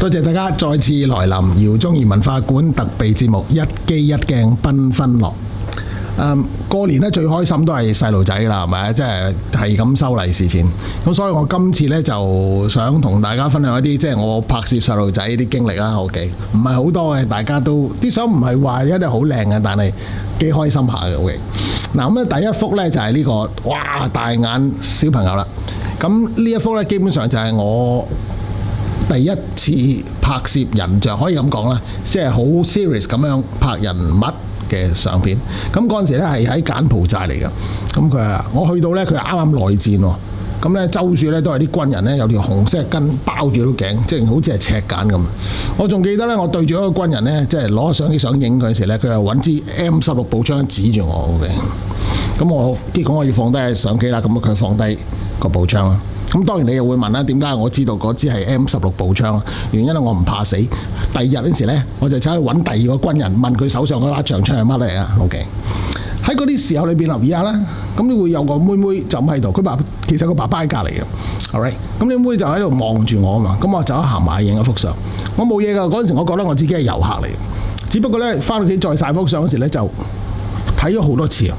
多謝大家再次來臨姚宗義文化館特備節目一機一鏡繽紛樂。過年咧最開心都係細路仔啦，係咪？即係咁收利是錢。咁所以我今次咧就想同大家分享一啲即係我拍攝細路仔啲經歷啦。OK， 唔係好多嘅，大家都啲相唔係話一定好靚嘅，但係幾開心下嘅。OK， 嗱咁咧第一幅咧就係呢個哇大眼小朋友啦。咁呢一幅咧基本上就係我第一次拍攝人像，可以咁講啦，即係好 serious 咁樣拍人物嘅相片。咁嗰陣時咧係喺柬埔寨嚟嘅。咁佢話我去到咧，佢啱啱內戰喎。咁咧周處咧都係啲軍人咧有條紅色巾包住條頸，即係好似係赤柬咁。我仲記得咧，我對住一個軍人咧，即係攞相機想影嗰陣時咧，佢又揾支 M16步槍指住我嘅。咁結果我要放低相機啦，咁佢放低個步槍啦。咁當然你又會問啦，點解我知道嗰支係 M16步槍？原因係我唔怕死。第二日嗰時咧，我就走去揾第二個軍人問佢手上嗰把長槍係乜嚟啊 ？OK， 喺嗰啲時候裏邊留意下啦，咁你會有個妹妹就咁喺度，其實個爸爸喺隔離嘅 ，alright， 咁你妹就喺度望住我啊嘛，咁我就行埋影一幅相。我冇嘢㗎，嗰陣時我覺得我自己係遊客嚟嘅，只不過咧翻屋企再晒幅相嗰時咧就睇咗好多次啊，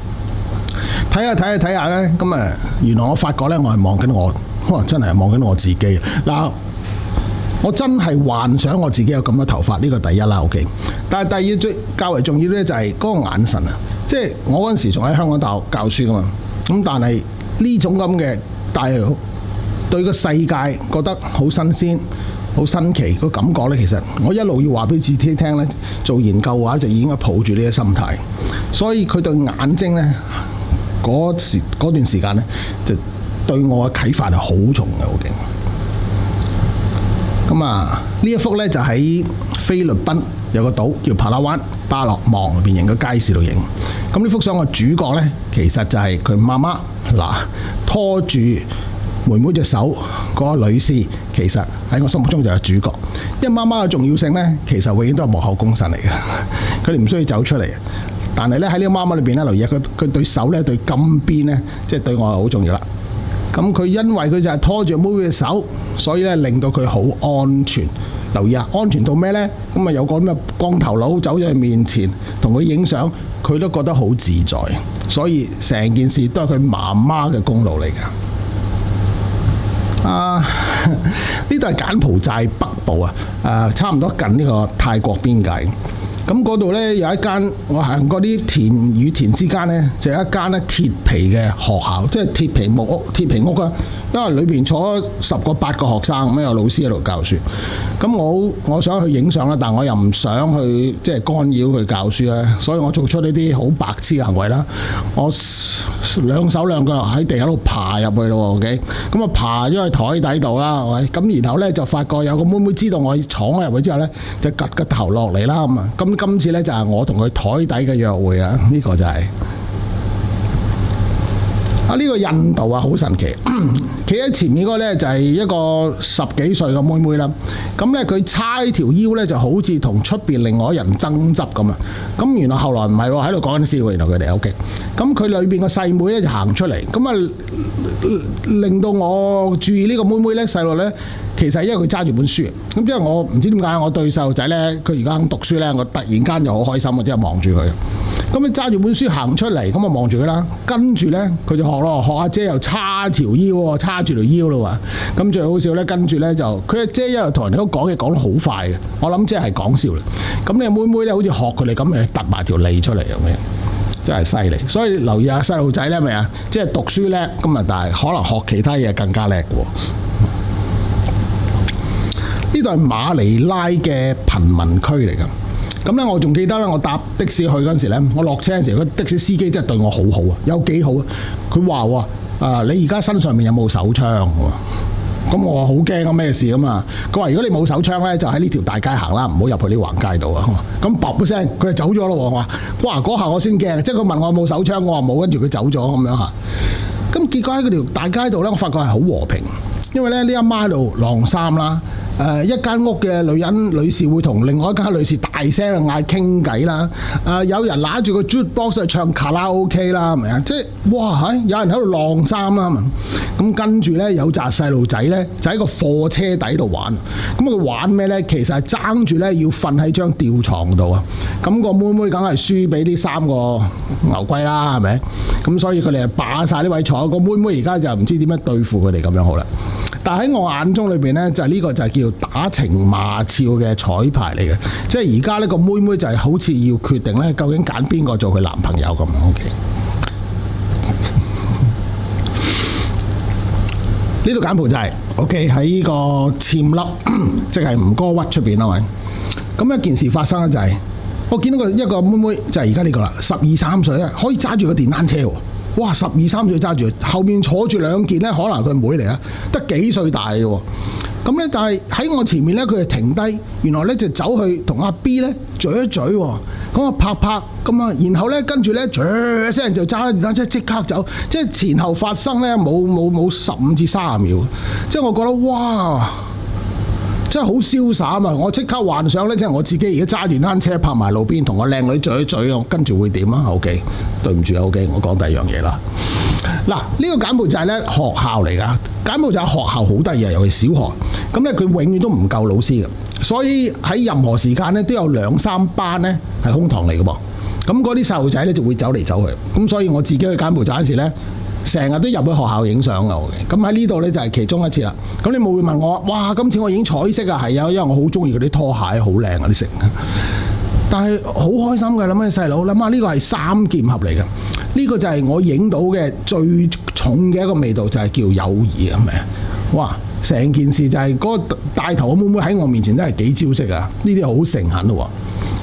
睇下咧，咁啊原來我發覺咧我係望緊我。可能真係望緊我自己嗱，我真係幻想我自己有咁嘅頭髮，呢個第一啦 ，OK。但係第二最較為重要咧就係嗰個眼神啊，即係我嗰陣時仲喺香港大學教書噶嘛，咁但係呢種咁嘅大學對個世界覺得好新鮮、好新奇個感覺咧，其實我一路要話俾自己聽咧，做研究嘅話就已經係抱住呢個心態，所以佢對眼睛咧嗰段時間咧就對我嘅啟發係好重嘅，好勁。咁啊，呢一幅咧就喺菲律賓有個島叫帕拉灣巴洛望入邊影嘅街市度影。咁呢幅相嘅主角咧，其實就係佢媽媽嗱拖住妹妹隻手嗰個女士，其實喺我心目中就係主角。因為媽媽嘅重要性咧，其實永遠都係幕後功臣嚟嘅，佢哋唔需要走出嚟。但係咧喺呢個媽媽裏邊咧，留意下佢對手咧對金邊咧，即係對我係好重要啦。咁佢因為佢就係拖住妹妹嘅手，所以咧令到佢好安全。留意下安全到咩呢？咁啊有個咁嘅光頭佬走咗去面前同佢影相，佢都覺得好自在。所以成件事都係佢媽媽嘅功勞嚟㗎。呢度係柬埔寨北部啊，差唔多近呢個泰國邊界。咁嗰度咧有一間，我行過啲田與田之間咧，就有一間咧鐵皮嘅學校，即係鐵皮木屋、鐵皮屋啊。因為裏邊坐10個8個學生，咁有老師喺度教書。咁我想去影相啦，但我又唔想去即係干擾佢教書啊，所以我做出呢啲好白痴嘅行為啦。我兩手兩腳喺地下度爬入去咯 ，OK。咁啊爬咗去台底度啦，係咪？咁然後咧就發覺有個妹妹知道我闖入去之後咧，就趌個頭落嚟啦咁啊。咁今次咧就係我同佢台底嘅約會啊！呢個就係呢個印度啊，好神奇。企喺前面嗰個咧就係一個10幾歲嘅妹妹啦。咁咧佢叉條腰咧就好似同出邊另外一人爭執咁啊。咁原來後來唔係喎，喺度講緊笑喎。原來佢哋 OK。咁佢裏邊個細妹咧就行出嚟，咁啊令到我注意呢個妹妹咧細路咧。其實因為佢揸住本書，咁因為我唔知點解我對細路仔咧，佢而家讀書咧，我突然間就好開心啊！即係望住佢，咁佢揸住本書行出嚟，咁啊望住佢啦，跟住咧佢就學咯，學阿姐又叉條腰喎，叉住條腰咯喎，咁最好笑咧，跟住咧就佢阿姐一路同人哋都講嘢講得好快嘅，我諗即係講笑啦。咁你妹妹咧好似學佢哋咁嚟突埋條脷出嚟咁樣，真係犀利。所以留意下細路仔咧，咪啊，即係讀書叻，咁啊但係可能學其他嘢更加叻喎。呢度係馬尼拉嘅貧民區嚟㗎，咁咧我仲記得咧，我搭的士去嗰陣時咧，我落車嗰陣時，個的士司機真係對我好好啊，有幾好啊！佢話喎，你而家身上面有冇手槍喎？咁我話好驚啊，咩事啊嘛？佢話如果你冇手槍咧，就喺呢條大街行啦，唔好入去呢橫街度啊！咁噥一聲，佢就走咗咯喎！我話哇，嗰下我先驚，即係佢問我有冇手槍，我話冇，跟住佢走咗咁樣嚇。咁結果喺嗰條大街度咧，我發覺係好和平，因為咧呢一媽喺度晾衫啦。一間屋嘅女士會同另外一間女士大聲嗌傾偈啦。有人拿住個 jukebox 去唱卡拉 OK 啦，係咪啊？即係哇，有人喺度晾衫啦。咁跟住呢，有紮細路仔呢，就喺個貨車底度玩。咁佢玩咩呢？其實係爭住呢要瞓喺張吊床度啊。咁個妹妹梗係輸俾呢3個牛龜啦，係咪？咁所以佢哋就霸晒呢位坐。個妹妹而家就唔知點樣對付佢哋咁樣好啦。但喺我眼中裏邊呢，就係呢個就係叫打情罵俏嘅彩排嚟嘅。即係而家呢個妹妹就係好似要決定呢，究竟揀邊個做佢男朋友咁樣。OK。呢度柬埔寨，OK， 喺呢個暹粒，即係吳哥窟出邊啦，喂。咁一件事發生咧就係、我見到一個妹妹就係而家呢個啦，12、13歲咧，可以揸住個電單車喎。哇！12、13歲揸住，後面坐住2件咧，可能佢妹嚟啊，得幾歲大嘅喎。咁咧，但係喺我前面咧，佢就停低，原來咧就走去同阿 B 咧咀一咀喎，咁啊拍拍咁啊，然後咧跟住咧，一聲就揸電單車即刻走，即係前後發生咧冇15至30秒，即係我覺得哇！真係好瀟灑啊！我即刻幻想咧，即係我自己而家揸電單車泊埋路邊，同個靚女咀一咀，我跟住會點啊 ？OK， 對唔住啊 ，OK， 我講第二樣嘢啦。嗱，呢個柬埔寨咧學校嚟㗎，柬埔寨學校好得意啊，尤其小學。咁咧佢永遠都唔夠老師嘅，所以喺任何時間咧都有2、3班咧係空堂嚟嘅噃。咁嗰啲細路仔咧就會走嚟走去。咁所以我自己去柬埔寨嗰時咧，成日都入去學校影相嘅，咁喺呢度呢，就係其中一次啦。咁你冇會問我，哇！今次我影彩色啊，係啊，因為我好中意嗰啲拖鞋，好靚啊啲成。但係好開心嘅，諗起細佬，諗下呢個係3劍俠嚟嘅，呢個就係我影到嘅最重嘅一個味道，就係叫友誼啊，係咪？哇！成件事就係嗰個帶頭嘅妹妹喺我面前都係幾招式啊，呢啲好誠懇咯。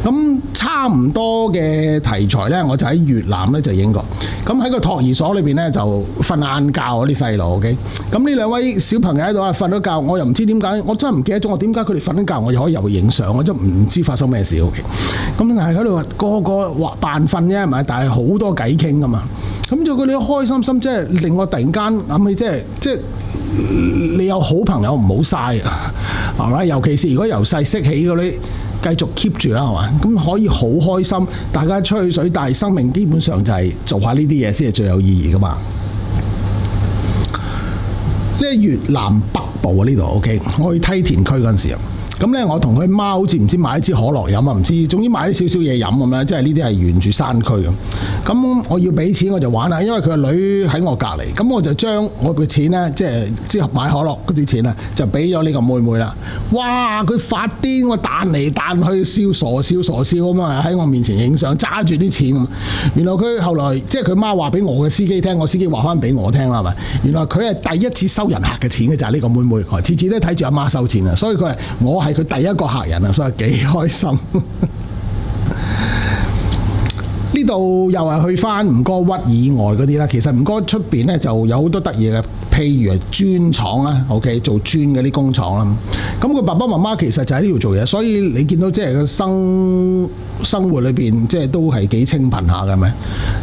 咁差唔多嘅題材呢，我就喺越南呢就影過。咁喺個托兒所裏邊呢，就瞓晏覺嗰啲細路 ，OK。咁呢2位小朋友喺度啊，瞓咗覺，我又唔知點解，我真係唔記得咗我點解佢哋瞓咗覺，我又可以入去影相，我真係唔知發生咩事 ，OK。咁但係喺度個個話扮瞓啫，係咪？但係好多偈傾噶嘛。咁就佢哋開心心，即係令我突然間諗起，即係你有好朋友唔好嘥啊，係咪？尤其是如果由細識起嗰啲。繼續 keep 住啦，係嘛？咁可以好開心，大家吹水，但係生命基本上就係做下呢啲嘢先係最有意義噶嘛。呢係越南北部啊，呢度 OK。我去梯田區嗰陣時啊，咁咧我同佢媽好似唔知買一支可樂飲啊，唔知總之買啲少少嘢飲咁樣，即係呢啲係沿住山區咁。咁我要俾錢我就玩啦，因為佢個女喺我隔離，咁我就將我嘅錢咧，即係之後買可樂嗰啲錢咧，就俾咗呢個妹妹啦。哇！佢發癲，我彈嚟彈去，笑咁嘛，喺我面前影相，揸住啲錢。原來佢後來即係佢媽話俾我嘅司機聽，我司機話翻俾我聽啦，係咪？原來佢係第一次收人客嘅錢嘅就係呢個妹妹，次次都睇住阿媽收錢啊，所以佢係我係佢第一個客人啊，所以幾開心。呢度又係去翻吳哥窟以外嗰啲啦，其實吳哥出邊咧就有好多得意嘅，譬如係磚廠啦 ，OK， 做磚嗰啲工廠啦。咁佢爸爸媽媽其實就喺呢度做嘢，所以你見到即係個生活裏邊即係都係幾清貧下嘅，咪？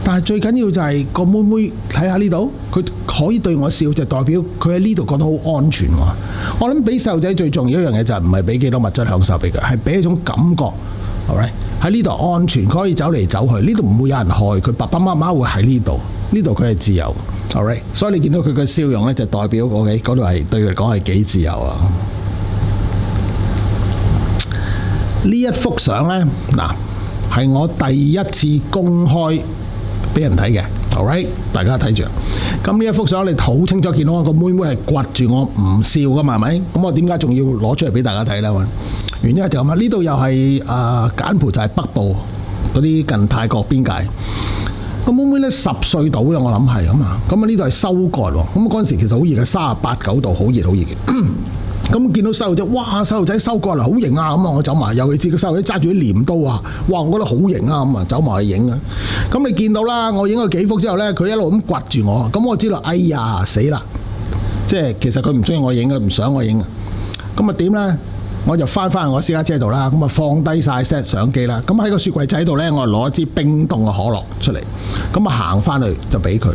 但係最緊要就係個妹妹睇下呢度，佢可以對我笑，就代表佢喺呢度覺得好安全喎。我諗俾細路仔最重要一樣嘢就係唔係俾幾多物質享受俾佢，係俾一種感覺。喺呢度安全，佢可以走嚟走去，呢度唔會有人害佢，爸爸媽媽會喺呢度，呢度佢係自由。Alright， 所以你見到佢嘅笑容咧，就代表嗰度係對佢嚟講係幾自由啊！呢一幅相咧，嗱係我第一次公開俾人睇嘅。Alright， 大家睇住。咁呢一幅相你好清楚見到個妹妹係掘住我唔笑噶嘛，係咪？咁我點解仲要攞出嚟俾大家睇咧？原因就咁啊！呢度又係柬埔寨北部嗰啲近泰國邊界。個妹妹咧10歲到啦，我諗係咁啊。咁啊呢度係收割喎。咁嗰陣時其實好熱嘅，38、9度，好熱嘅。咁見到細路仔，哇！細路仔收割啦，好型啊！咁啊，我走埋，尤其是個細路仔揸住啲鐮刀啊，哇！我覺得好型啊！咁啊，走埋去影啊。咁你見到啦，我影咗幾幅之後咧，佢一路咁掘住我，咁我知道，哎呀死啦！即係其實佢唔中意我影嘅，唔想我影啊。咁啊點咧？我就翻我私家車度啦，咁啊放低晒 set 相機啦，咁喺個雪櫃仔度呢，我攞一支冰凍嘅可樂出嚟，咁啊行翻去就俾佢，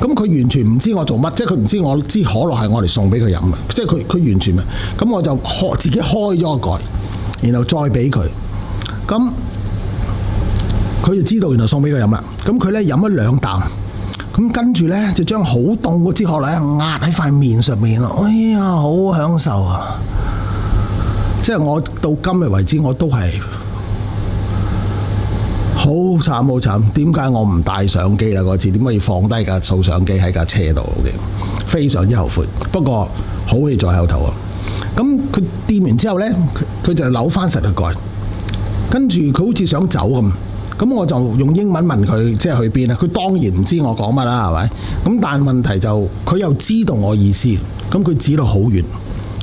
咁佢完全唔知我做乜，即係佢唔知我支可樂係我嚟送俾佢飲嘅，即係佢完全啊，咁我就自己開咗個蓋，然後再俾佢，咁佢就知道原來送俾佢飲啦，咁佢呢飲咗2啖。咁跟住呢，就將好凍嗰支可樂壓喺塊面上面咯，哎呀，好享受啊！即係我到今日為止，我都係好慘好慘。點解我唔帶相機啦？嗰次點解要放低架數相機喺架車度嘅？非常之後悔。不過好戲在後頭啊！咁佢掂完之後呢，佢就扭翻實個蓋，跟住佢好似想走咁。咁我就用英文問佢，即係去邊啊？佢當然唔知我講乜啦，係咪？咁但係問題就佢又知道我意思，咁佢指到好遠，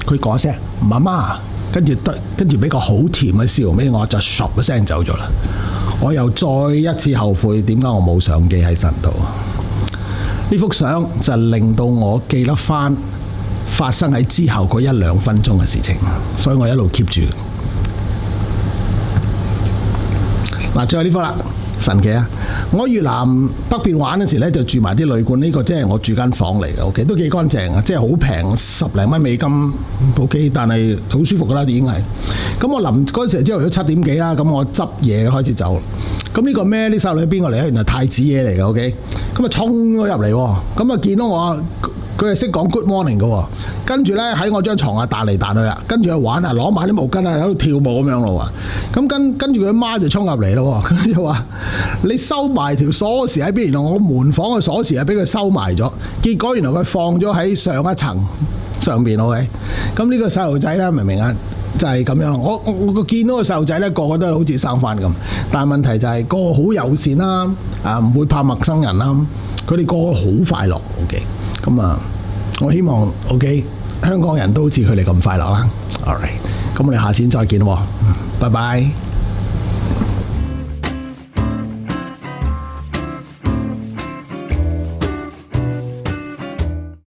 佢講聲媽媽，跟住俾個好甜嘅笑俾我，就唰一聲走咗啦。我又再一次後悔，點解我冇相機喺身度？呢幅相就令到我記得翻發生喺之後嗰1-2分鐘嘅事情，所以我一路 keep 住。嗱，最後呢幅啦，神奇啊！我越南北邊玩嗰時咧，就住埋啲旅館，呢個即係我住間房嚟嘅，OK， 都幾乾淨啊，即係好平，10零蚊美金 ，OK， 但係好舒服噶啦，已經係。咁我臨嗰陣時朝頭早7點幾啦，咁我執嘢開始走。咁呢個咩？呢細路女邊個嚟啊？原來太子爺嚟嘅，OK。咁啊衝咗入嚟，咁啊見到我，佢係識講 good morning 嘅，跟住咧喺我張床啊彈嚟彈去啦，跟住去玩啊，攞埋啲毛巾啊喺度跳舞咁樣咯喎。咁跟住佢媽就衝入嚟咯，佢就話：你收埋條鎖匙喺邊？原來我門房嘅鎖匙係俾佢收埋咗，結果原來佢放咗喺上一層上邊，OK。咁呢個細路仔咧，明唔明啊？就係咁樣，我見到個細路仔咧，個個都好似生番咁，但係問題就係個個好友善啦，唔會怕陌生人啦，佢哋個個好快樂 ，OK， 咁啊，我希望 OK 香港人都好似佢哋咁快樂啦 ，Alright， 咁我哋下次再見喎，拜拜。